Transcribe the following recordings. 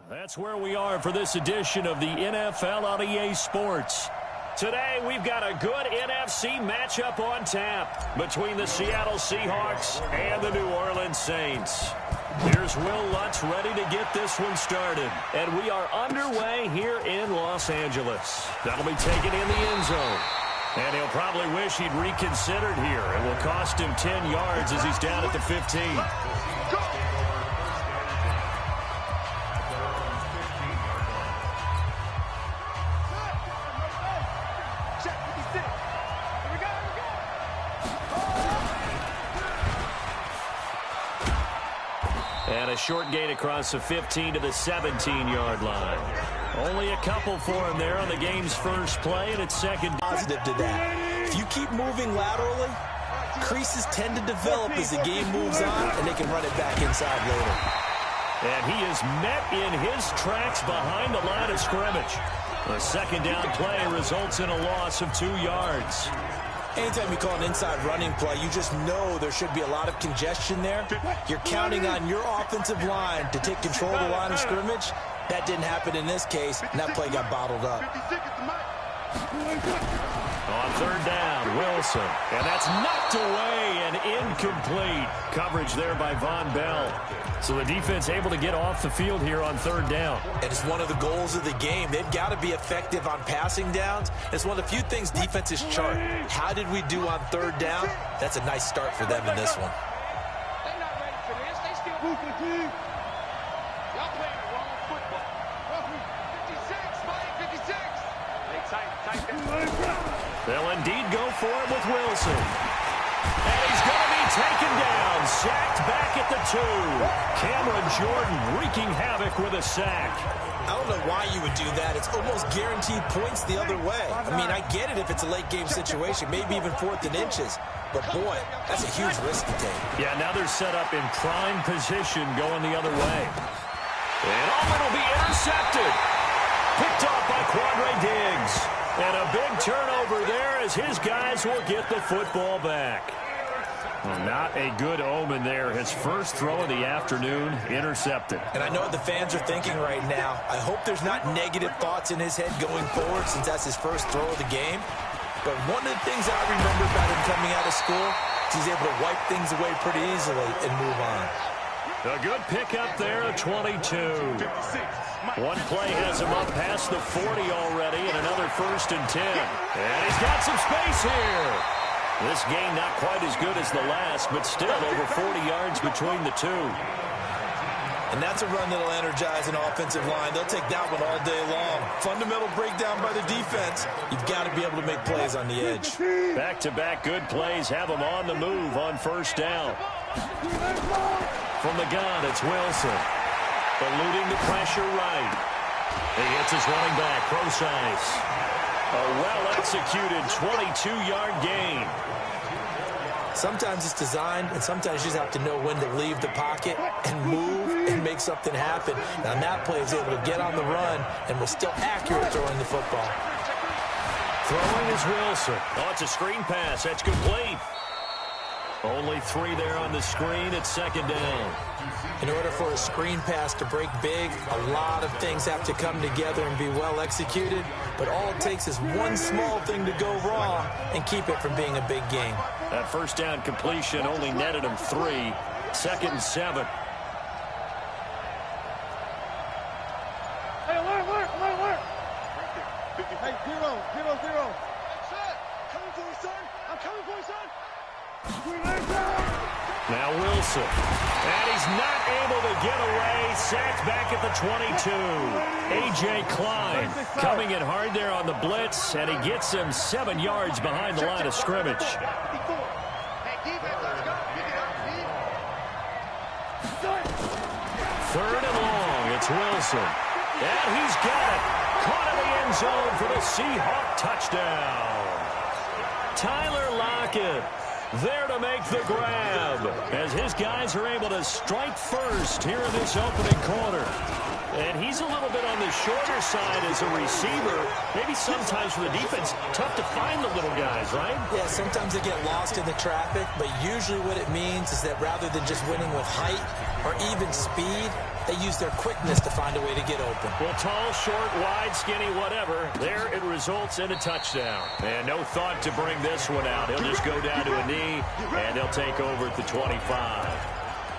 That's where we are for this edition of the NFL on EA Sports. Today, we've got a good NFC matchup on tap between the Seattle Seahawks and the New Orleans Saints. Here's Will Lutz ready to get this one started. And we are underway here in Los Angeles. That'll be taken in the end zone. And he'll probably wish he'd reconsidered here. It will cost him 10 yards as he's down at the 15. And a short gain across the 15 to the 17-yard line. Only a couple for him there on the game's first play, and it's second. Positive to that. If you keep moving laterally, creases tend to develop as the game moves on, and they can run it back inside later. And he is met in his tracks behind the line of scrimmage. The second down play results in a loss of 2 yards. Anytime you call an inside running play, you just know there should be a lot of congestion there. You're counting on your offensive line to take control of the line of scrimmage. That didn't happen in this case, and that play got bottled up. On third down, Wilson. And that's knocked away and incomplete. Coverage there by Von Bell. So the defense able to get off the field here on third down. And it's one of the goals of the game. They've got to be effective on passing downs. It's one of the few things defenses chart. How did we do on third down? That's a nice start for them in this one. They're not ready for this. They still moving. Y'all playing the wrong football. 56, Mike, 56. Hey, tight. They'll indeed go for it with Wilson. And he's going to be taken down. Sacked back at the 2. Cameron Jordan wreaking havoc with a sack. I don't know why you would do that. It's almost guaranteed points the other way. I mean, I get it if it's a late game situation, maybe even 4th and inches. But, boy, that's a huge risk to take. Yeah, now they're set up in prime position going the other way. And Amon will be intercepted. Picked off by Quandre Diggs. And a big turnover there as his guys will get the football back. Well, not a good omen there. His first throw of the afternoon intercepted. And I know what the fans are thinking right now. I hope there's not negative thoughts in his head going forward since that's his first throw of the game. But one of the things I remember about him coming out of school is he's able to wipe things away pretty easily and move on. A good pickup there at 22. One play has him up past the 40 already, and another 1st and 10. And he's got some space here. This game not quite as good as the last, but still over 40 yards between the two. And that's a run that'll energize an offensive line. They'll take that one all day long. Fundamental breakdown by the defense. You've got to be able to make plays on the edge. Back-to-back good plays have him on the move on first down. From the gun, it's Wilson. Eluding the pressure right. He hits his running back, Procise. A well-executed 22-yard gain. Sometimes it's designed, and sometimes you just have to know when to leave the pocket and move and make something happen. Now, that play is able to get on the run and was still accurate throwing the football. Throwing is Wilson. Oh, it's a screen pass. That's complete. Only 3 there on the screen at second down. In order for a screen pass to break big, a lot of things have to come together and be well executed. But all it takes is one small thing to go wrong and keep it from being a big game. That first down completion only netted him 3. 2nd and 7. Hey, alert. Hey, 0. That's it. Coming for you, son. I'm coming for you, son. Now Wilson. And he's not able to get away. Sacked back at the 22. A.J. Klein coming in hard there on the blitz, and he gets him 7 yards behind the line of scrimmage. 3rd and long. It's Wilson. And he's got it. Caught in the end zone for the Seahawk touchdown. Tyler Lockett there to make the grab as his guys are able to strike first here in this opening quarter. And he's a little bit on the shorter side as a receiver. Maybe sometimes for the defense, tough to find the little guys, right? Yeah, sometimes they get lost in the traffic, but usually what it means is that rather than just winning with height, or even speed. They use their quickness to find a way to get open. Well, tall, short, wide, skinny, whatever. There it results in a touchdown. And no thought to bring this one out. He'll just go down to a knee, and they'll take over at the 25.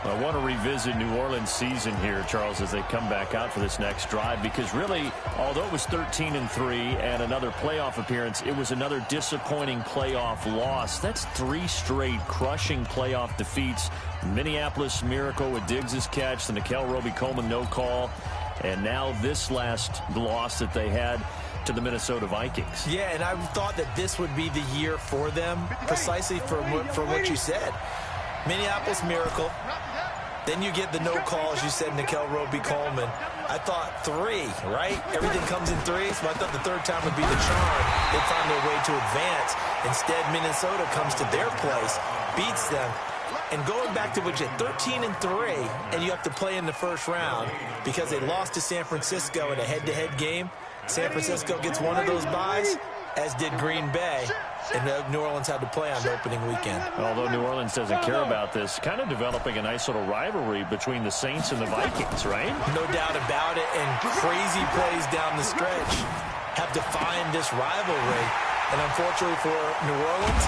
I want to revisit New Orleans' season here, Charles, as they come back out for this next drive, because really, although it was 13-3 and another playoff appearance, it was another disappointing playoff loss. That's 3 straight crushing playoff defeats. Minneapolis Miracle with Diggs' catch, the Nickel Roby-Coleman no call, and now this last loss that they had to the Minnesota Vikings. Yeah, and I thought that this would be the year for them, precisely for what you said. Minneapolis Miracle. Then you get the no call, as you said, Nickel Roby-Coleman. I thought 3, right? Everything comes in 3, so I thought the third time would be the charm. They'd find their way to advance. Instead, Minnesota comes to their place, beats them. And going back to what you had, 13-3, and you have to play in the first round because they lost to San Francisco in a head-to-head game. San Francisco gets one of those byes, as did Green Bay. And New Orleans had to play on the opening weekend. Although New Orleans doesn't care about this, kind of developing a nice little rivalry between the Saints and the Vikings, right? No doubt about it, and crazy plays down the stretch have defined this rivalry. And unfortunately for New Orleans,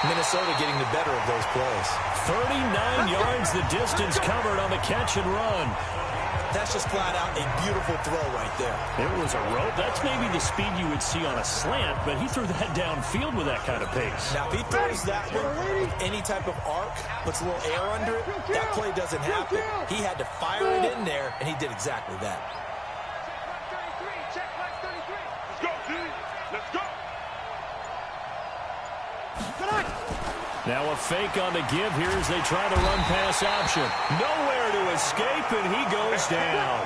Minnesota getting the better of those plays. 39 yards the distance covered on the catch and run. That's just flat out a beautiful throw right there. It was a rope. That's maybe the speed you would see on a slant, but he threw that downfield with that kind of pace. Now, if he throws that one with any type of arc, puts a little air under it, that play doesn't happen. He had to fire it in there, and he did exactly that. Check left 33. Let's go, G. Let's go. Now a fake on the give here as they try to run pass option. Nowhere to escape, and he goes down.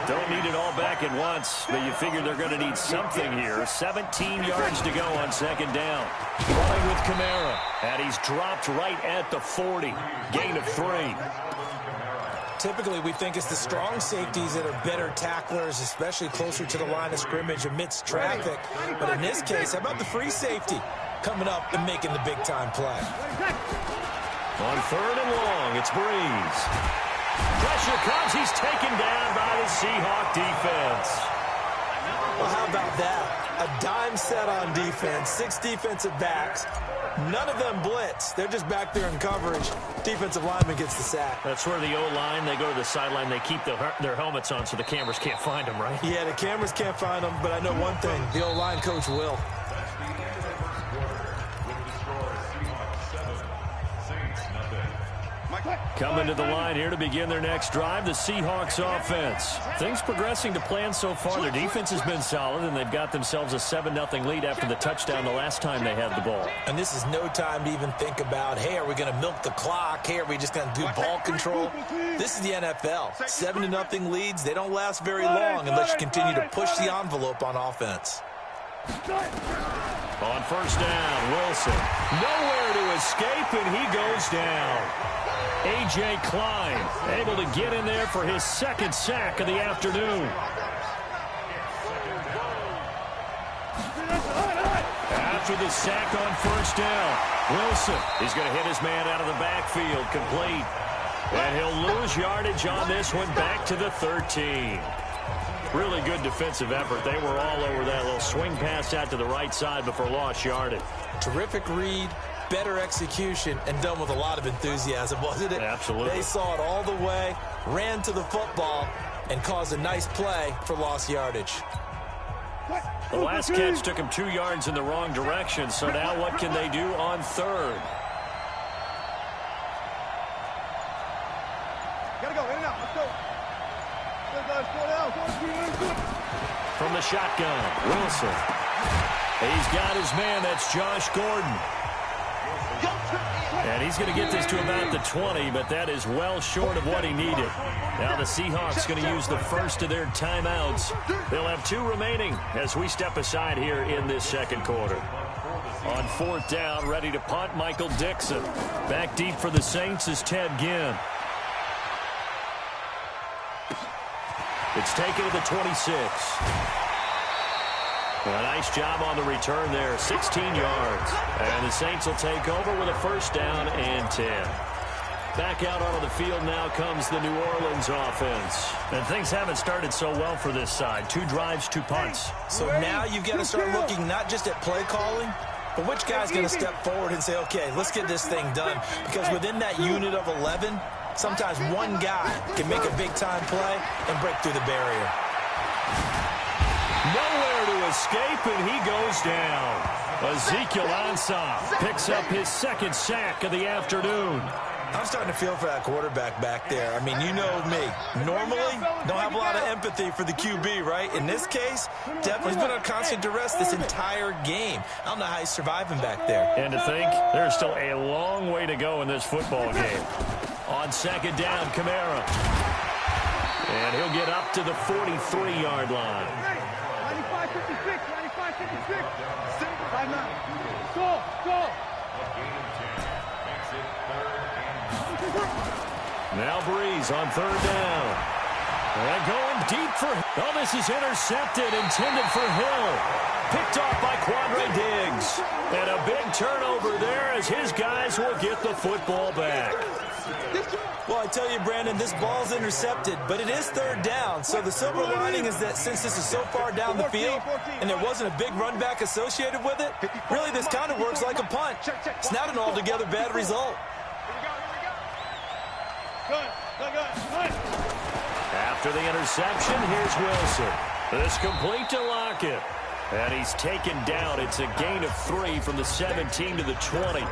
Don't need it all back at once, but you figure they're going to need something here. 17 yards to go on second down. Running with Kamara, and he's dropped right at the 40. Gain of 3. Typically, we think it's the strong safeties that are better tacklers, especially closer to the line of scrimmage amidst traffic. But in this case, how about the free safety coming up and making the big-time play? On 3rd and long, it's Breeze. Pressure comes. He's taken down by the Seahawk defense. Well, how about that? A dime set on defense, 6 defensive backs. None of them blitz. They're just back there in coverage. Defensive lineman gets the sack. That's where the O-line, they go to the sideline, they keep their helmets on so the cameras can't find them, right? Yeah, the cameras can't find them, but I know one thing. The O-line coach will. Coming to the line here to begin their next drive, the Seahawks offense. Things progressing to plan so far. Their defense has been solid, and they've got themselves a 7-0 lead after the touchdown the last time they had the ball. And this is no time to even think about, hey, are we going to milk the clock? Hey, are we just going to do ball control? This is the NFL. 7-0 leads, they don't last very long unless you continue to push the envelope on offense. On first down, Wilson. Nowhere to escape, and he goes down. A.J. Klein able to get in there for his 2nd sack of the afternoon. After the sack on first down, Wilson is going to hit his man out of the backfield, complete. And he'll lose yardage on this one, back to the 13. Really good defensive effort. They were all over that little swing pass out to the right side before lost yardage. Terrific read, better execution, and done with a lot of enthusiasm, wasn't it? Absolutely. They saw it all the way, ran to the football, and caused a nice play for lost yardage. The last catch took him 2 yards in the wrong direction, so now what can they do on 3rd? Gotta go, in and out, let's go. From the shotgun, Wilson. He's got his man, that's Josh Gordon. And he's going to get this to about the 20, but that is well short of what he needed. Now the Seahawks going to use the first of their timeouts. They'll have 2 remaining as we step aside here in this 2nd quarter. On 4th down, ready to punt, Michael Dixon. Back deep for the Saints is Ted Ginn. It's taken to the 26. A nice job on the return there, 16 yards. And the Saints will take over with a 1st down and 10. Back out onto the field now comes the New Orleans offense. And things haven't started so well for this side. 2 drives, 2 punts. So now you've got to start looking not just at play calling, but which guy's going to step forward and say, okay, let's get this thing done. Because within that unit of 11, sometimes one guy can make a big-time play and break through the barrier. Nowhere to escape, and he goes down. Ezekiel Ansah picks up his 2nd sack of the afternoon. I'm starting to feel for that quarterback back there. I mean, you know me. Normally, don't have a lot of empathy for the QB, right? In this case, definitely he's been on constant duress this entire game. I don't know how he's surviving back there. And to think, there's still a long way to go in this football game. On 2nd down, Kamara. And he'll get up to the 43-yard line. 95-56, 95-56. 5-9. Go. Now Breeze on 3rd down. And going deep for... Oh, this is intercepted, intended for Hill. Picked off by Quandre Diggs. And a big turnover there as his guys will get the football back. Well, I tell you, Brandon, this ball's intercepted, but it is 3rd down. So the silver lining is that since this is so far down the field and there wasn't a big run back associated with it, really this kind of works like a punt. It's not an altogether bad result. After the interception, here's Wilson. This complete to Lockett. And he's taken down. It's a gain of 3 from the 17 to the 20.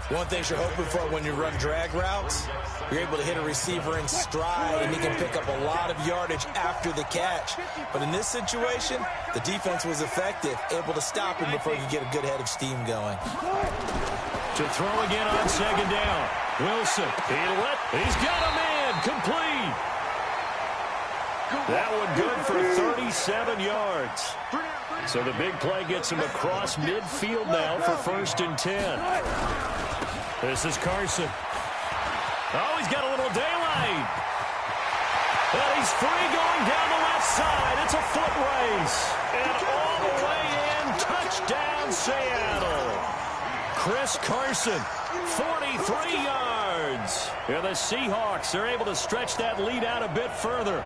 One thing you're hoping for when you run drag routes, you're able to hit a receiver in stride, and he can pick up a lot of yardage after the catch. But in this situation, the defense was effective, able to stop him before you get a good head of steam going. To throw again on 2nd down. Wilson, he's got a man, complete. That one good for 37 yards. So the big play gets him across midfield now for 1st and 10. This is Carson. Oh, he's got a little daylight. And he's free going down the left side. It's a foot race. And all the way in, touchdown Seattle. Chris Carson, 43 yards. And the Seahawks are able to stretch that lead out a bit further.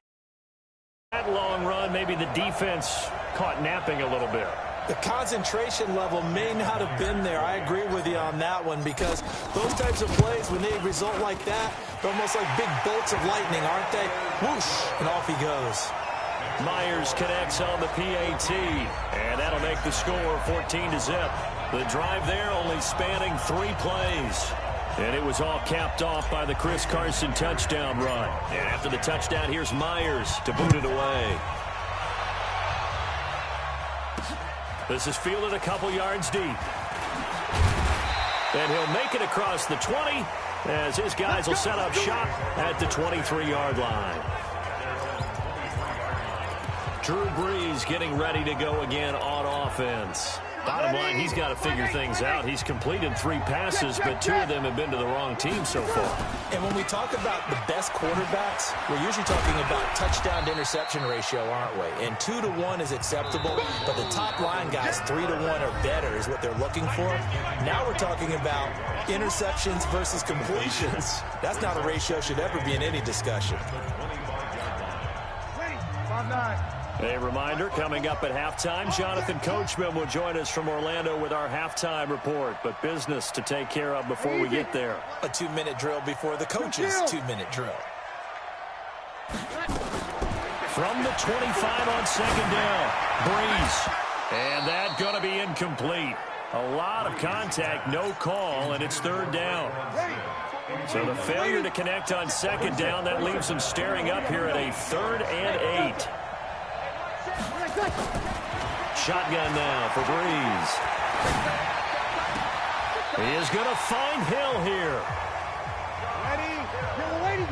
That long run, maybe the defense caught napping a little bit. The concentration level may not have been there. I agree with you on that one because those types of plays, when they result like that, they're almost like big bolts of lightning, aren't they? Whoosh, and off he goes. Myers connects on the PAT, and that'll make the score 14-0. The drive there only spanning 3 plays. And it was all capped off by the Chris Carson touchdown run. And after the touchdown, here's Myers to boot it away. This is fielded a couple yards deep. And he'll make it across the 20 as his guys will set up shop at the 23-yard line. Drew Brees getting ready to go again on offense. Bottom line, he's got to figure things out. He's completed 3 passes, but 2 of them have been to the wrong team so far. And when we talk about the best quarterbacks, we're usually talking about touchdown to interception ratio, aren't we? And 2 to 1 is acceptable, but the top line guys, 3 to 1 or better is what they're looking for. Now we're talking about interceptions versus completions. That's not a ratio should ever be in any discussion. 5-9. A reminder, coming up at halftime, Jonathan Coachman will join us from Orlando with our halftime report, but business to take care of before we get there. A 2-minute drill before the coach's 2-minute drill. From the 25 on 2nd down, Breeze. And that going to be incomplete. A lot of contact, no call, and it's 3rd down. So the failure to connect on 2nd down, that leaves him staring up here at a 3rd and 8. Shotgun now for Breeze. He is going to find Hill here. Ready? Yellow lady.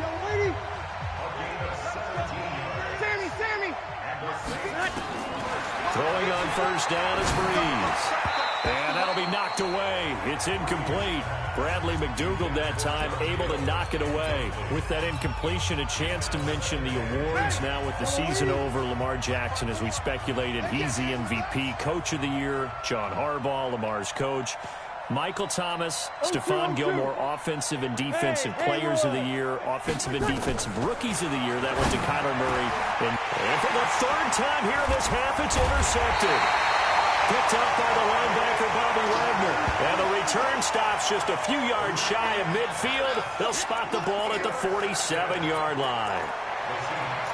Sammy. Throwing on 1st down is Breeze. And that'll be knocked away. It's incomplete. Bradley McDougald that time able to knock it away. With that incompletion, a chance to mention the awards now with the season over. Lamar Jackson, as we speculated, he's the MVP, Coach of the Year. John Harbaugh, Lamar's coach. Michael Thomas, Stephon Gilmore, Offensive and Defensive Players of the Year, Offensive and Defensive Rookies of the Year. That went to Kyler Murray. And for the third time here in this half, it's intercepted. Picked up by the linebacker, Bobby Wagner. And the return stops just a few yards shy of midfield. They'll spot the ball at the 47-yard line.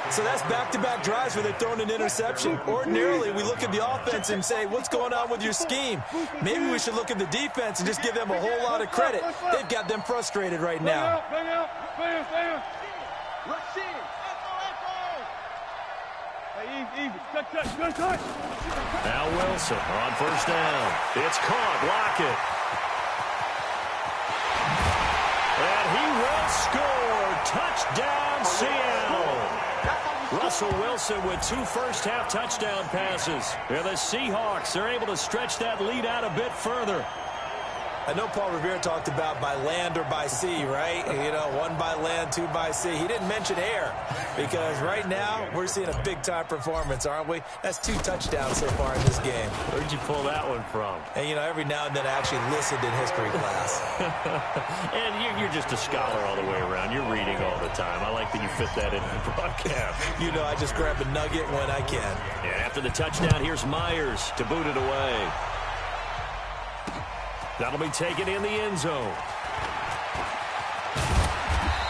So that's back-to-back drives where they're throwing an interception. Ordinarily, we look at the offense and say, what's going on with your scheme? Maybe we should look at the defense and just give them a whole lot of credit. They've got them frustrated right now. Now Wilson on first down. It's caught. Lockett. And he will score. Touchdown, Seattle. Russell Wilson with 2 first-half touchdown passes. And the Seahawks are able to stretch that lead out a bit further. I know Paul Revere talked about by land or by sea, right? You know, 1 by land, 2 by sea. He didn't mention air because right now we're seeing a big-time performance, aren't we? That's 2 touchdowns so far in this game. Where'd you pull that one from? And, you know, every now and then I actually listened in history class. And you're just a scholar all the way around. You're reading all the time. I like that you fit that into the broadcast. You know, I just grab a nugget when I can. And after the touchdown, here's Myers to boot it away. That'll be taken in the end zone.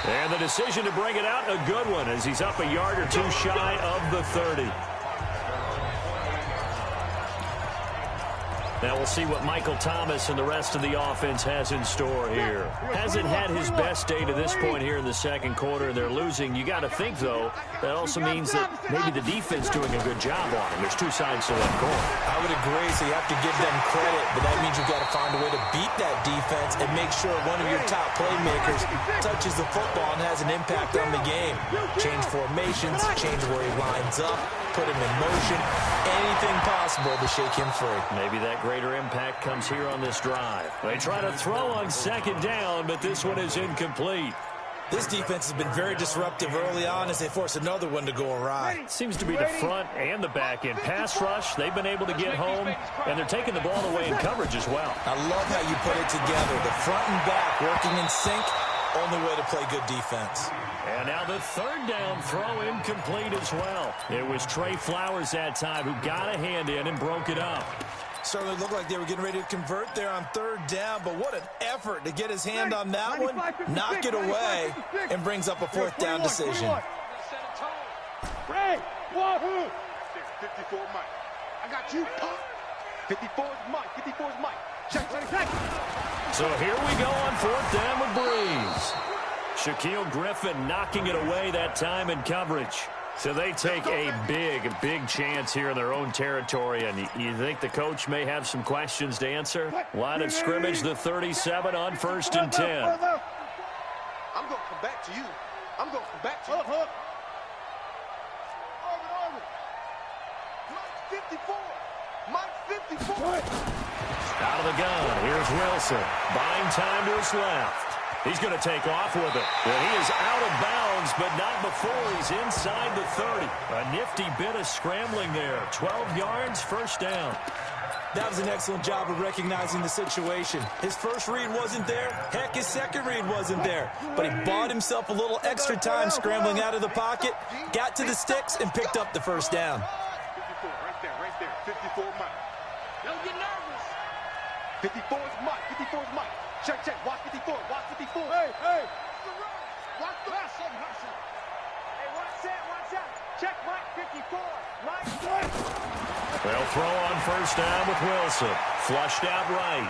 And the decision to bring it out, a good one, as he's up a yard or 2 shy of the 30. Now we'll see what Michael Thomas and the rest of the offense has in store here. Hasn't had his best day to this point here in the second quarter, and they're losing. You got to think, though, that also means that maybe the defense doing a good job on him. There's 2 sides to that coin. I would agree, so you have to give them credit, but that means you've got to find a way to beat that defense and make sure one of your top playmakers touches the football and has an impact on the game. Change formations, change where he lines up, put him in motion, anything possible to shake him free. Maybe that greater impact comes here on this drive. They try to throw on second down, but this one is incomplete. This defense has been very disruptive early on as they force another one to go awry. Seems to be the front and the back end. Pass rush, they've been able to get home, and they're taking the ball away in coverage as well. I love how you put it together. The front and back working in sync. Only way to play good defense. And now the third down throw incomplete as well. It was Trey Flowers that time who got a hand in and broke it up. Certainly looked like they were getting ready to convert there on third down, but what an effort to get his hand on that one, knock it away, and brings up a 4th down decision. Ray, 54 Mike. I got you, Pop. 54 is Mike. 54 is Mike. Check. So here we go on 4th down with Breeze. Shaquille Griffin knocking it away that time in coverage. So they take a big chance here in their own territory, and you think the coach may have some questions to answer? Line of scrimmage, the 37 on 1st and 10. I'm going to come back to you. I'm going to come back to you. Mike 54. Mike 54. Out of the gun, here's Wilson. Buying time to his left. He's going to take off with it. Well, he is out of bounds, but not before he's inside the 30. A nifty bit of scrambling there. 12 yards, 1st down. That was an excellent job of recognizing the situation. His first read wasn't there. Heck, his second read wasn't there. But he bought himself a little extra time scrambling out of the pocket, got to the sticks, and picked up the 1st down. 54, right there. 54 Mike. Don't get nervous. 54 is Mike. 54 is Mike. Check. Watch 54. Watch 54. Hey. Watch the hustle. Hey, watch out. Check Mike 54. Mike. They'll throw on 1st down with Wilson. Flushed out right.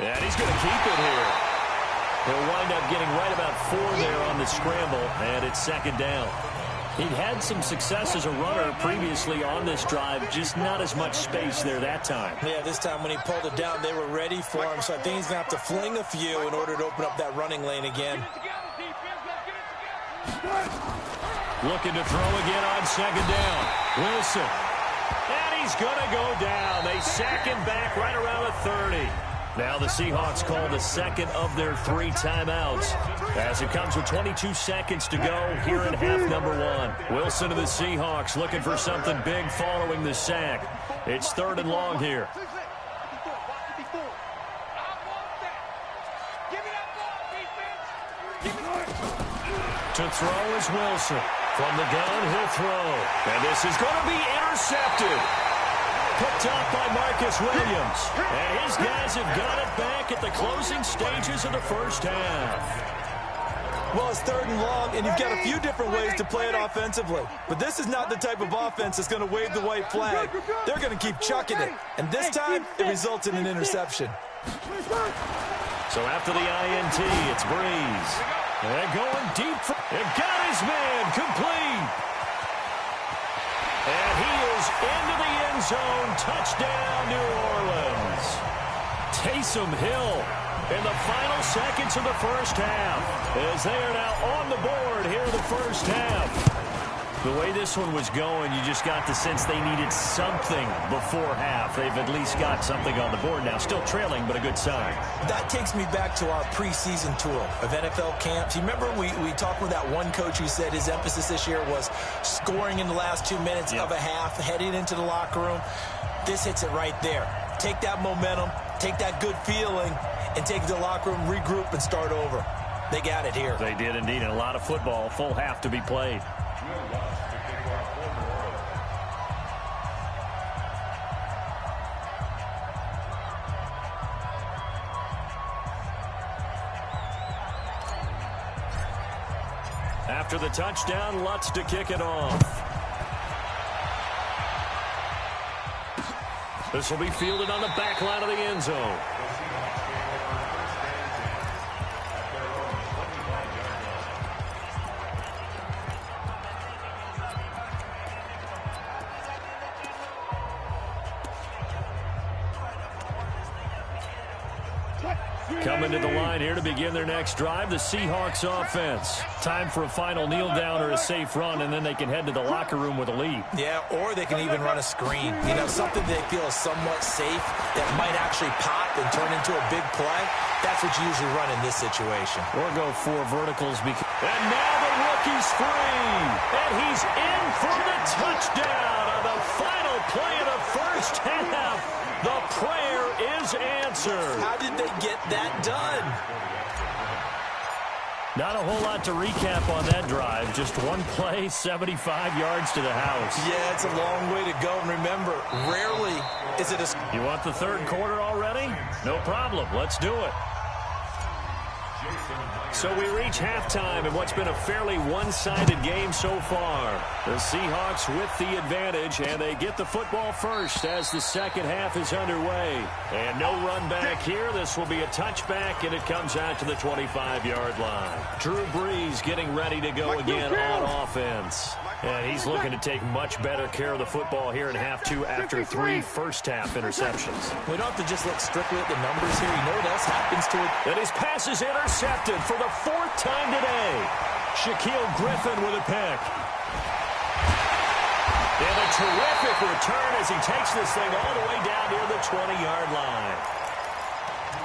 And he's going to keep it here. He'll wind up getting right about 4 there on the scramble, and it's 2nd down. He'd had some success as a runner previously on this drive, just not as much space there that time. Yeah, this time when he pulled it down, they were ready for him, so I think he's going to have to fling a few in order to open up that running lane again. Looking to throw again on 2nd down. Wilson. And he's going to go down. They sack him back right around the 30. Now the Seahawks call the 2nd of their 3 timeouts as it comes with 22 seconds to go here in half number 1. Wilson of the Seahawks looking for something big following the sack. It's 3rd and long here. To throw is Wilson. From the gun, he'll throw. And this is going to be intercepted. Picked up by Marcus Williams. And his guys have got it back at the closing stages of the first half. Well, it's 3rd and long, and you've got a few different ways to play it offensively. But this is not the type of offense that's going to wave the white flag. They're going to keep chucking it. And this time, it results in an interception. So after the INT, it's Breeze. And going deep. And got his man complete. And he is into the end zone. Touchdown, New Orleans. Taysom Hill in the final seconds of the first half, as they are now on the board here in the first half. The way this one was going, you just got the sense they needed something before half. They've at least got something on the board now. Still trailing, but a good sign. That takes me back to our preseason tour of NFL camps. You remember we talked with that one coach who said his emphasis this year was scoring in the last 2 minutes of a half, heading into the locker room. This hits it right there. Take that momentum, take that good feeling, and take it to the locker room, regroup, and start over. They got it here. They did indeed, and a lot of football, full half to be played. After the touchdown, Lutz to kick it off. This will be fielded on the back line of the end zone. Coming to the line here to begin their next drive, the Seahawks offense. Time for a final kneel down or a safe run, and then they can head to the locker room with a lead. Yeah, or they can even run a screen. You know, something they feel is somewhat safe that might actually pop and turn into a big play. That's what you usually run in this situation. Or go 4 verticals. And now the rookie's free. And he's in for the touchdown on the final play of the first half. The prayer is answered. How did they get that done? Not a whole lot to recap on that drive. Just one play, 75 yards to the house. Yeah, it's a long way to go. And remember, rarely is it a... You want the third quarter already? No problem. Let's do it. So we reach halftime in what's been a fairly one-sided game so far. The Seahawks with the advantage, and they get the football first as the second half is underway. And no run back here. This will be a touchback, and it comes out to the 25-yard line. Drew Brees getting ready to go again on offense. And he's looking to take much better care of the football here in half 2 after 3 first-half interceptions. We don't have to just look strictly at the numbers here. You know what else happens to it? And his pass is intercepted for the 4th time today. Shaquille Griffin with a pick. And a terrific return as he takes this thing all the way down near the 20-yard line.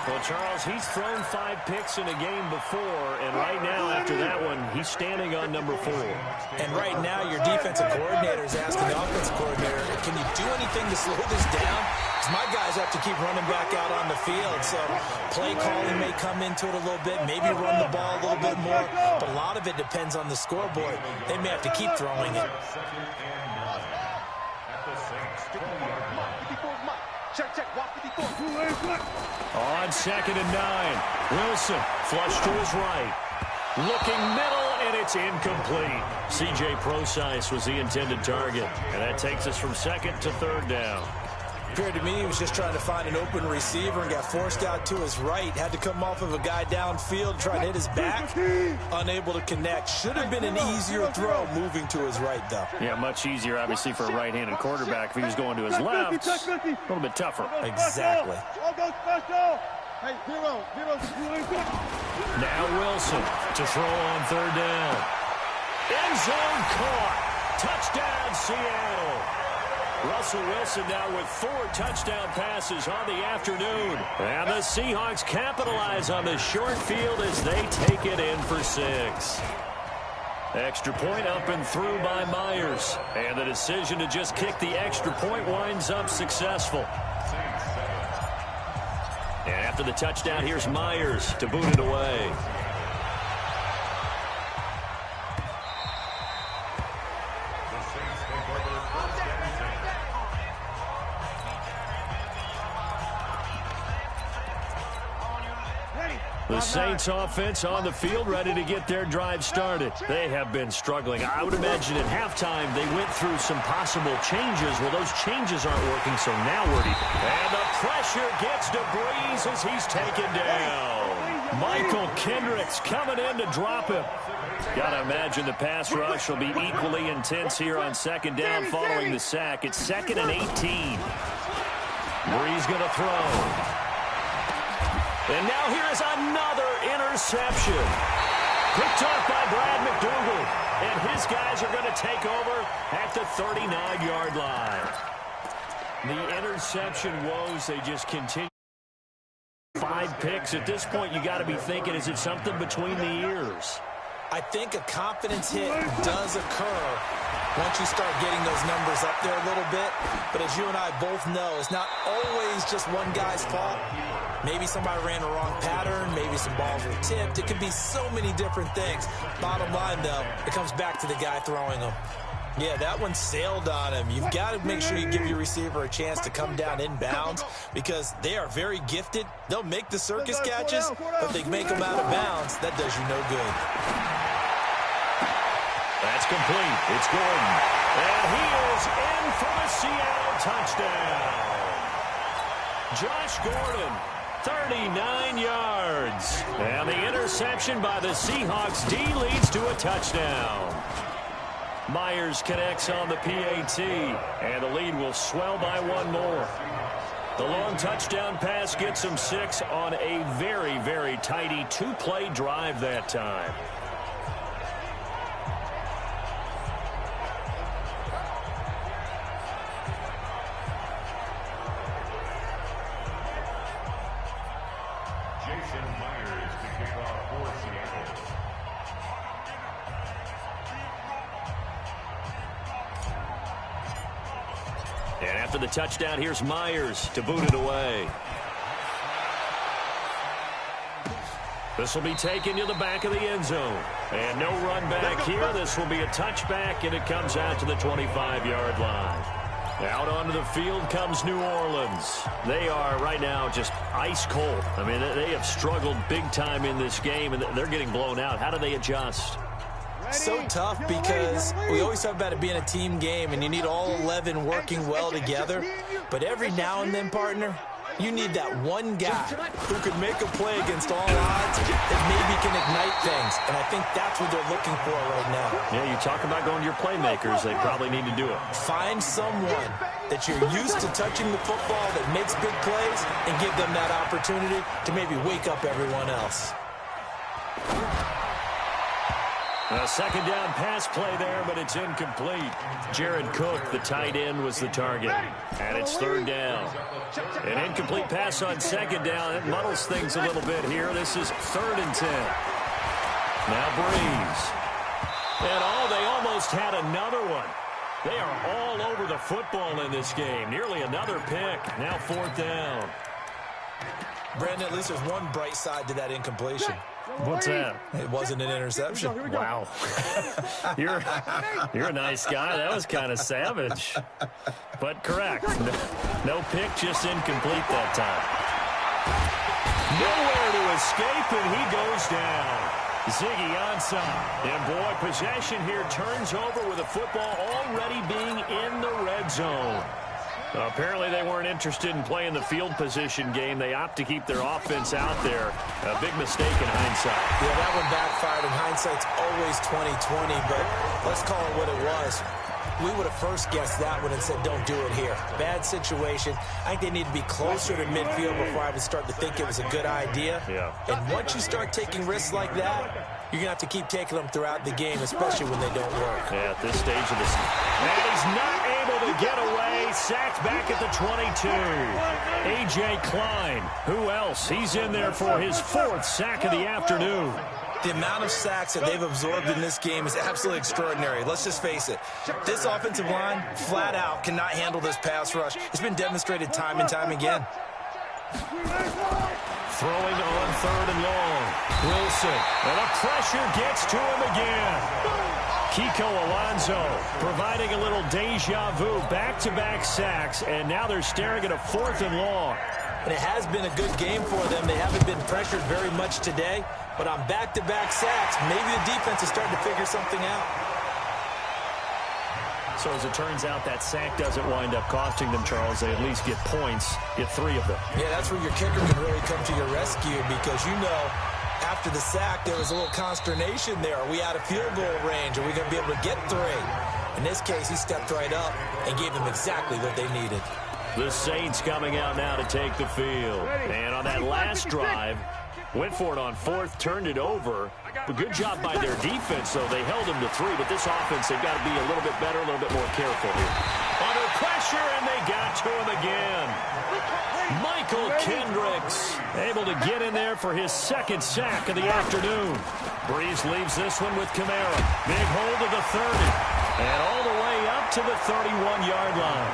Well, Charles, he's thrown 5 picks in a game before, and right now, after that one, he's standing on number 4. And right now, your defensive coordinator is asking the offensive coordinator, can you do anything to slow this down? Because my guys have to keep running back out on the field, so play calling may come into it a little bit, maybe run the ball a little bit more, but a lot of it depends on the scoreboard. They may have to keep throwing it. Check, watch 54. On 2nd and 9, Wilson flush to his right. Looking middle, and it's incomplete. C.J. Prosise was the intended target, and that takes us from 2nd to 3rd down. Appeared to me he was just trying to find an open receiver and got forced out to his right. Had to come off of a guy downfield, trying to hit his back. Unable to connect. Should have been an easier throw moving to his right, though. Yeah, much easier, obviously, for a right-handed quarterback. If he was going to his left, a little bit tougher. Exactly. Now Wilson to throw on 3rd down. End zone caught. Touchdown, Seattle. Russell Wilson now with 4 touchdown passes on the afternoon. And the Seahawks capitalize on the short field as they take it in for 6. Extra point up and through by Myers. And the decision to just kick the extra point winds up successful. And after the touchdown, here's Myers to boot it away. The Saints offense on the field, ready to get their drive started. They have been struggling. I would imagine at halftime they went through some possible changes. Well, those changes aren't working, so now we're deep. And the pressure gets to Breeze as he's taken down. Michael Kendricks coming in to drop him. Got to imagine the pass rush will be equally intense here on second down following the sack. It's 2nd and 18. Breeze going to throw. And now here is another interception. Picked off by Brad McDougal. And his guys are going to take over at the 39-yard line. The interception woes, they just continue. 5 picks. At this point, you got to be thinking, is it something between the ears? I think a confidence hit does occur once you start getting those numbers up there a little bit. But as you and I both know, it's not always just one guy's fault. Maybe somebody ran a wrong pattern. Maybe some balls were tipped. It could be so many different things. Bottom line, though, it comes back to the guy throwing them. Yeah, that one sailed on him. You've got to make sure you give your receiver a chance to come down inbounds because they are very gifted. They'll make the circus catches, but they make them out of bounds. That does you no good. That's complete. It's Gordon. And he is in for the Seattle touchdown. Josh Gordon, 39 yards. And the interception by the Seahawks D leads to a touchdown. Myers connects on the PAT, and the lead will swell by 1 more. The long touchdown pass gets them 6 on a very, very tidy 2-play drive that time. And after the touchdown, here's Myers to boot it away. This will be taken to the back of the end zone. And no run back here. This will be a touchback, and it comes out to the 25-yard line. Out onto the field comes New Orleans. They are right now just ice cold. I mean, they have struggled big time in this game, and they're getting blown out. How do they adjust? So tough because we always talk about it being a team game and you need all 11 working well together. But every now and then, partner, you need that one guy who can make a play against all odds that maybe can ignite things. And I think that's what they're looking for right now. Yeah, you talk about going to your playmakers. They probably need to do it. Find someone that you're used to touching the football that makes big plays and give them that opportunity to maybe wake up everyone else. A second down pass play there, but it's incomplete. Jared Cook, the tight end, was the target. And it's 3rd down. An incomplete pass on 2nd down. It muddles things a little bit here. This is 3rd and 10. Now Breeze. And they almost had another one. They are all over the football in this game. Nearly another pick. Now 4th down. Brandon, at least there's one bright side to that incompletion. What's that? It wasn't an interception. Wow. You're a nice guy. That was kind of savage. But correct. No pick, just incomplete that time. Nowhere to escape, and he goes down. Ziggy Ansah. And boy, possession here turns over with a football already being in the red zone. Apparently they weren't interested in playing the field position game. They opt to keep their offense out there. A big mistake in hindsight. Yeah, that one backfired, and hindsight's always 20/20, but let's call it what it was. We would have first guessed that one and said, don't do it here. Bad situation. I think they need to be closer to midfield before I would start to think it was a good idea. Yeah. And once you start taking risks like that, you're going to have to keep taking them throughout the game, especially when they don't work. Yeah, at this stage of this. And he's not able to get away. Sacked back at the 22. A.J. Klein. Who else? He's in there for his 4th sack of the afternoon. The amount of sacks that they've absorbed in this game is absolutely extraordinary. Let's just face it. This offensive line, flat out, cannot handle this pass rush. It's been demonstrated time and time again. Throwing on 3rd and long. Wilson. And the pressure gets to him again. Kiko Alonso providing a little deja vu. Back-to-back sacks, and now they're staring at a 4th and long. and it has been a good game for them. They haven't been pressured very much today, but on back-to-back sacks, maybe the defense is starting to figure something out. So as it turns out, that sack doesn't wind up costing them, Charles. They at least get points, get 3 of them. Yeah, that's where your kicker can really come to your rescue because, you know, after the sack, there was a little consternation there. Are we out of field goal range? Are we going to be able to get 3? In this case, he stepped right up and gave them exactly what they needed. The Saints coming out now to take the field. And on that last drive, went for it on 4th, turned it over. A good job by their defense, though. They held them to 3, but this offense, they've got to be a little bit better, a little bit more careful here. Under pressure, and they got to him again. Michael Kendricks able to get in there for his 2nd sack of the afternoon. Breeze leaves this one with Kamara. Big hold of the 30, and all the way up to the 31-yard line.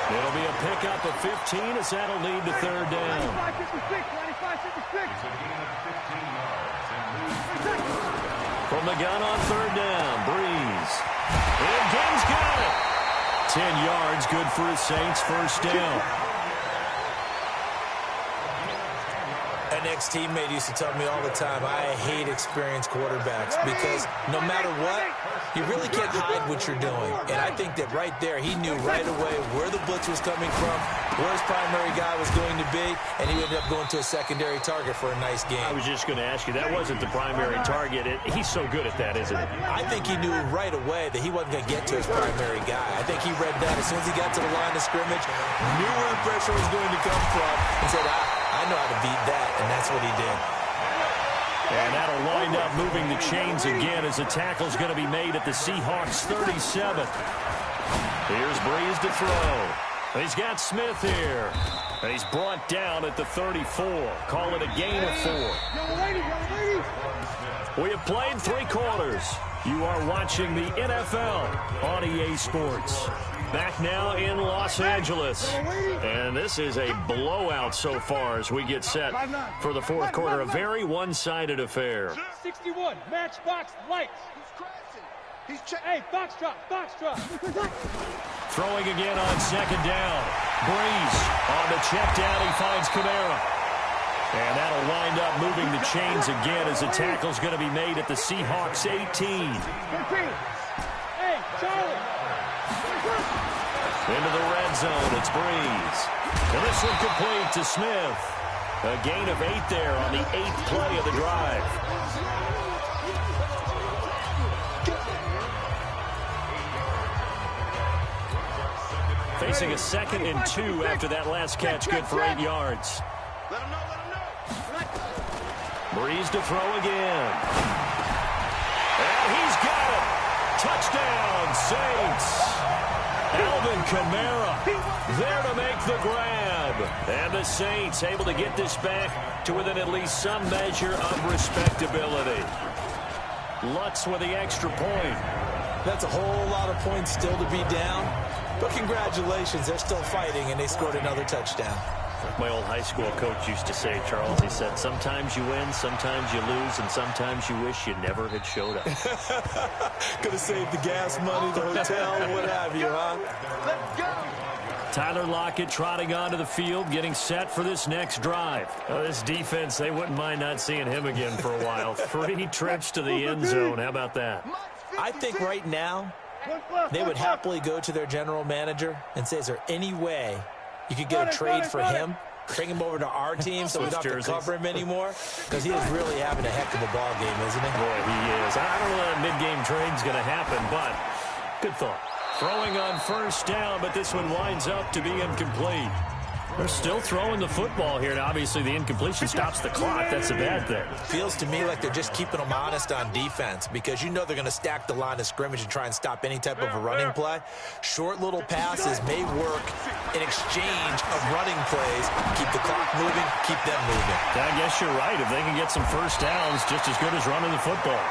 It'll be a pickup of 15 as that'll lead to 3rd down. 95-56. From the gun on 3rd down, Breeze. And Gaines got it. 10 yards, good for his Saints, 1st down. An ex-teammate used to tell me all the time, I hate experienced quarterbacks because no matter what, you really can't hide what you're doing. And I think that right there, he knew right away where the blitz was coming from, where his primary guy was going to be, and he ended up going to a secondary target for a nice game. I was just going to ask you, that wasn't the primary target. He's so good at that, isn't he? I think he knew right away that he wasn't going to get to his primary guy. I think he read that as soon as he got to the line of scrimmage, knew where the pressure was going to come from, and said, I know how to beat that, and that's what he did. And that'll wind up moving the chains again as the tackle's going to be made at the Seahawks 37. Here's Breeze to throw. He's got Smith here. And he's brought down at the 34. Call it a gain of 4. We have played 3 quarters. You are watching the NFL on EA Sports. Back now in Los Angeles. And this is a blowout so far as we get set for the 4th quarter. A very one-sided affair. 61, match box, lights. He's crashing. Hey, box drop. Throwing again on 2nd down. Breeze on the check down. He finds Kamara. And that'll wind up moving the chains again as the tackle's going to be made at the Seahawks 18. Hey, Charlie. Into the red zone, it's Breeze. And this one complete to Smith. A gain of 8 there on the 8th play of the drive. Facing a 2nd and 2 after that last catch, good for 8 yards. Breeze to throw again. And he's got it. Touchdown, Saints. Alvin Kamara there to make the grab. And the Saints able to get this back to within at least some measure of respectability. Lutz with the extra point. That's a whole lot of points still to be down. But congratulations, they're still fighting, and they scored another touchdown. My old high school coach used to say, Charles, he said, sometimes you win, sometimes you lose, and sometimes you wish you never had showed up. Could have saved the gas money, the hotel, what have you, huh? Let's go. Tyler Lockett trotting onto the field, getting set for this next drive. This defense, they wouldn't mind not seeing him again for a while. 3 trips to the end zone. How about that? I think right now they would happily go to their general manager and say, is there any way you could get a trade for him, bring him over to our team so we don't have to cover him anymore? Because he is really having a heck of a ball game, isn't he? Boy, he is. I don't know that a mid-game trade's going to happen, but good thought. Throwing on 1st down, but this one winds up to be incomplete. They're still throwing the football here, and obviously the incompletion stops the clock. That's a bad thing. Feels to me like they're just keeping them honest on defense because you know they're going to stack the line of scrimmage and try and stop any type of a running play. Short little passes may work in exchange of running plays. Keep the clock moving, keep them moving. I guess you're right. If they can get some 1st downs, just as good as running the football.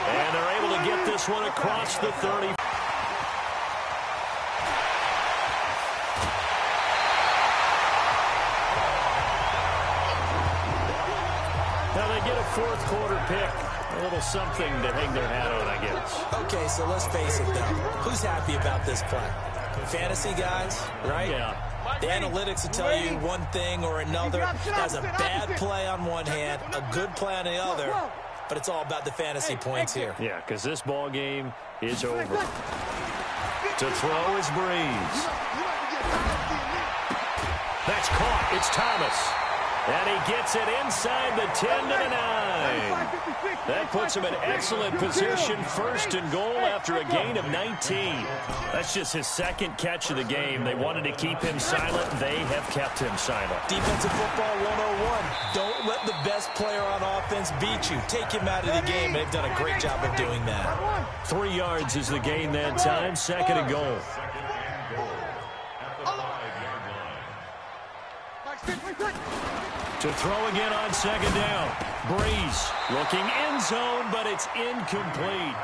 And they're able to get this one across the 30. Now they get a 4th quarter pick. A little something to hang their hat on, I guess. Okay, so let's face it, though. Who's happy about this play? Fantasy guys, right? Yeah. The analytics will tell you one thing or another. That's a bad play on one hand, a good play on the other, but it's all about the fantasy points here. Yeah, because this ball game is over. To throw is Breeze. That's caught. It's Thomas. And he gets it inside the 10 to the 9. That puts him in excellent position, first and goal after a gain of 19. That's just his second catch of the game. They wanted to keep him silent. They have kept him silent. Defensive football 101. Don't let the best player on offense beat you. Take him out of the game. They've done a great job of doing that. 3 yards is the gain that time, second and goal. To throw again on second down. Breeze looking end zone, but it's incomplete.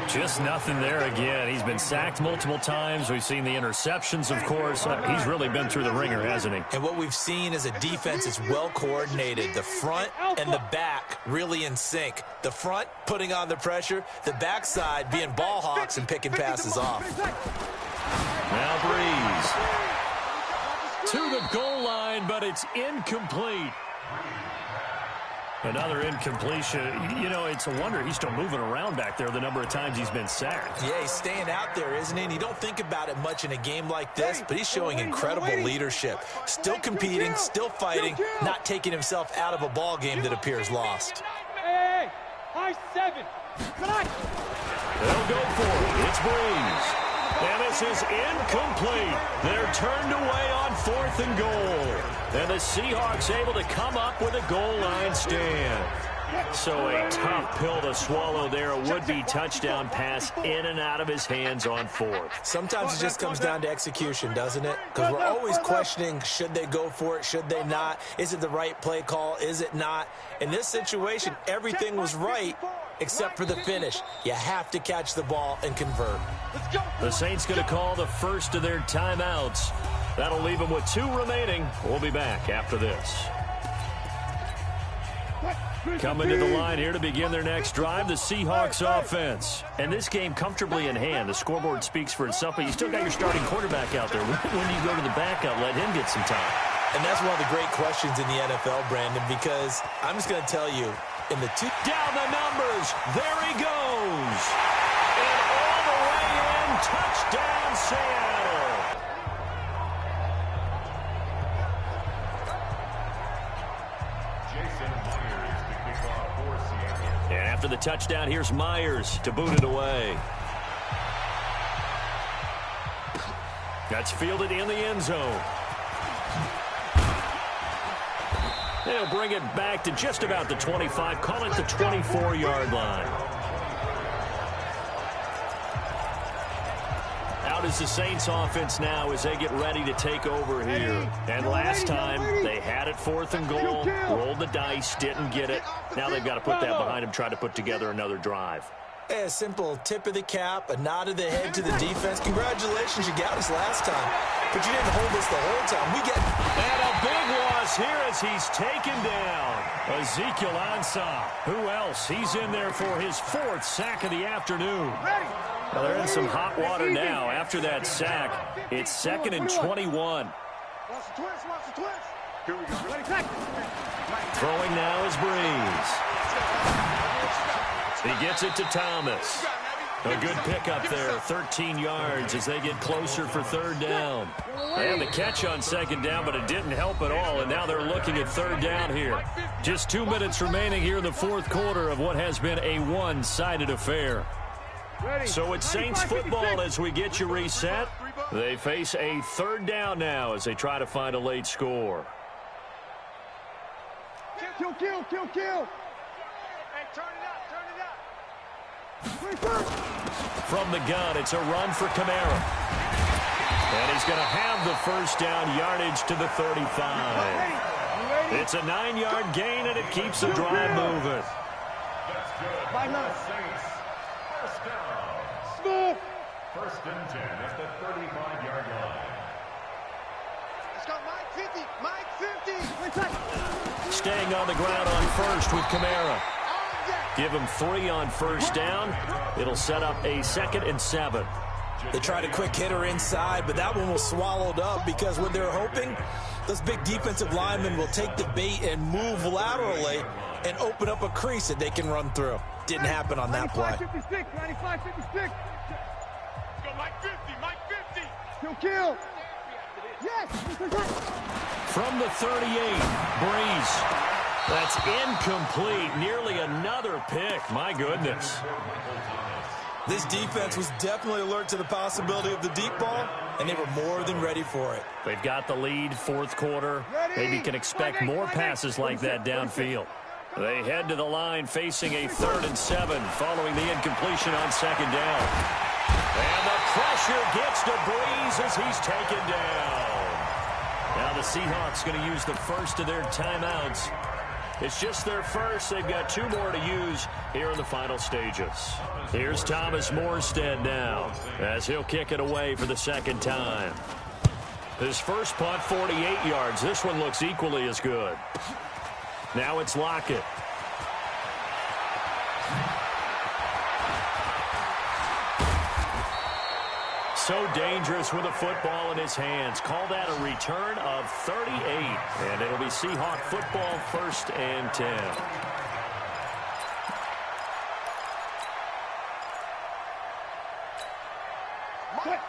Just nothing there again. He's been sacked multiple times. We've seen the interceptions, of course. He's really been through the ringer, hasn't he? And what we've seen is a defense that's well coordinated. The front and the back really in sync. The front putting on the pressure. The backside being ball hawks and picking passes off. Now Breeze. To the goal line, but it's incomplete. Another incompletion. You know, it's a wonder he's still moving around back there the number of times he's been sacked. Yeah, he's staying out there, isn't he? And you don't think about it much in a game like this, but he's showing incredible leadership. Still competing, still fighting, not taking himself out of a ball game that appears lost. Hey, high 7. They'll go for it. It's Breeze. And this is incomplete. They're turned away on 4th and goal. And the Seahawks able to come up with a goal line stand. So a tough pill to swallow there. A would-be touchdown pass in and out of his hands on 4th. Sometimes it just comes down to execution, doesn't it? Because we're always questioning, should they go for it, should they not? Is it the right play call, is it not? In this situation, everything was right except for the finish. You have to catch the ball and convert. The Saints going to call the first of their timeouts. That'll leave them with 2 remaining. We'll be back after this. Coming to the line here to begin their next drive, the Seahawks offense. And this game comfortably in hand. The scoreboard speaks for itself, but you still got your starting quarterback out there. When do you go to the backup, let him get some time? And that's one of the great questions in the NFL, Brandon, because I'm just going to tell you, in the down the numbers, there he goes. And all the way in, touchdown Seattle. And after the touchdown, here's Myers to boot it away. That's fielded in the end zone. They'll bring it back to just about the 25. Call it the 24-yard line. Out is the Saints offense now as they get ready to take over here. And last time, they had it 4th and goal, rolled the dice, didn't get it. Now they've got to put that behind them, try to put together another drive. Hey, a simple tip of the cap, a nod of the head to the defense. Congratulations, you got us last time. But you didn't hold us the whole time. We get... And a big loss here as he's taken down. Ezekiel Ansah. Who else? He's in there for his 4th sack of the afternoon. Well, they're in some hot water now. After that sack, it's 2nd and 21. Throwing now is Breeze. He gets it to Thomas. A good pickup there, 13 yards as they get closer for 3rd down. They had the catch on 2nd down, but it didn't help at all, and now they're looking at 3rd down here. Just 2 minutes remaining here in the 4th quarter of what has been a one-sided affair. So it's Saints football as we get you reset. They face a 3rd down now as they try to find a late score. Kill. Hey, turn it up. From the gun, it's a run for Kamara. And he's going to have the 1st down, yardage to the 35. It's a 9-yard gain, and it keeps the drive moving. Smooth. 1st and 10 at the 35-yard line. Let's go, Mike 50. Staying on the ground on 1st with Kamara. Give him 3 on 1st down. It'll set up a 2nd and 7. They tried a quick hitter inside, but that one was swallowed up because what they're hoping, those big defensive linemen will take the bait and move laterally and open up a crease that they can run through. Didn't happen on that play. 95-56, 95-56. Go Mike 50, Mike 50. Kill. Yes. From the 38, Breeze. That's incomplete. Nearly another pick. My goodness. This defense was definitely alert to the possibility of the deep ball, and they were more than ready for it. They've got the lead, fourth quarter. Maybe can expect more passes like that downfield. They head to the line facing a 3rd and 7 following the incompletion on 2nd down. And the pressure gets to Breeze as he's taken down. Now the Seahawks going to use the first of their timeouts. It's just their first. They've got 2 more to use here in the final stages. Here's Thomas Morstead now as he'll kick it away for the 2nd time. His first punt, 48 yards. This one looks equally as good. Now it's Lockett. So dangerous with a football in his hands. Call that a return of 38. And it'll be Seahawk football, 1st and 10.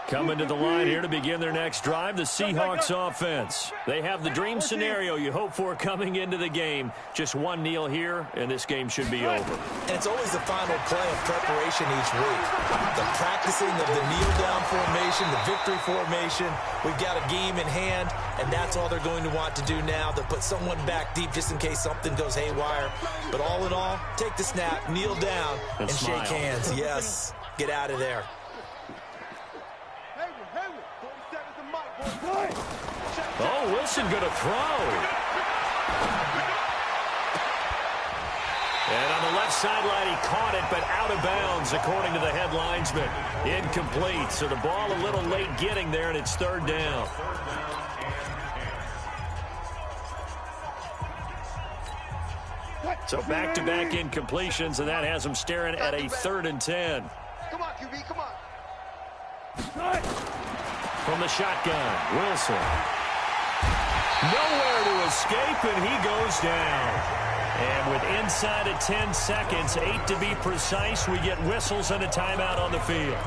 Coming to the line here to begin their next drive, the Seahawks offense. They have the dream scenario you hope for coming into the game. Just one kneel here, and this game should be over. And it's always the final play of preparation each week. The practicing of the kneel-down formation, the victory formation. We've got a game in hand, and that's all they're going to want to do now. They'll put someone back deep just in case something goes haywire. But all in all, take the snap, kneel down, and shake hands. Yes, get out of there. Oh, Wilson going to throw. And on the left sideline, he caught it, but out of bounds, according to the head linesman. Incomplete, so the ball a little late getting there, and it's 3rd down. So back-to-back incompletions, and that has them staring at a 3rd and 10. Come on, QB, come on. From the shotgun, Wilson. Nowhere to escape, and he goes down. And with inside of 10 seconds, 8 to be precise, we get whistles and a timeout on the field.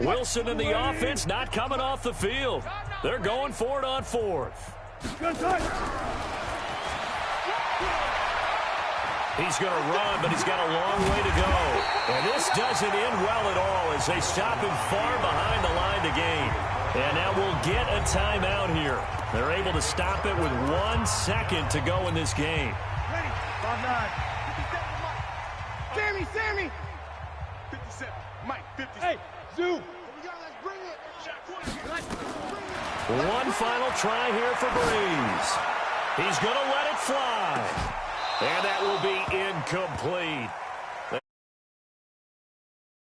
Wilson and the offense not coming off the field. They're going for it on 4th. He's going to run, but he's got a long way to go. And this doesn't end well at all as they stop him far behind the line to gain. And now we'll get a timeout here. They're able to stop it with 1 second to go in this game. Ready? 5-9. 57, Mike. Sammy. 57. Mike, 57. Hey, Zoo. One final try here for Breeze. He's going to let it fly. And that will be incomplete.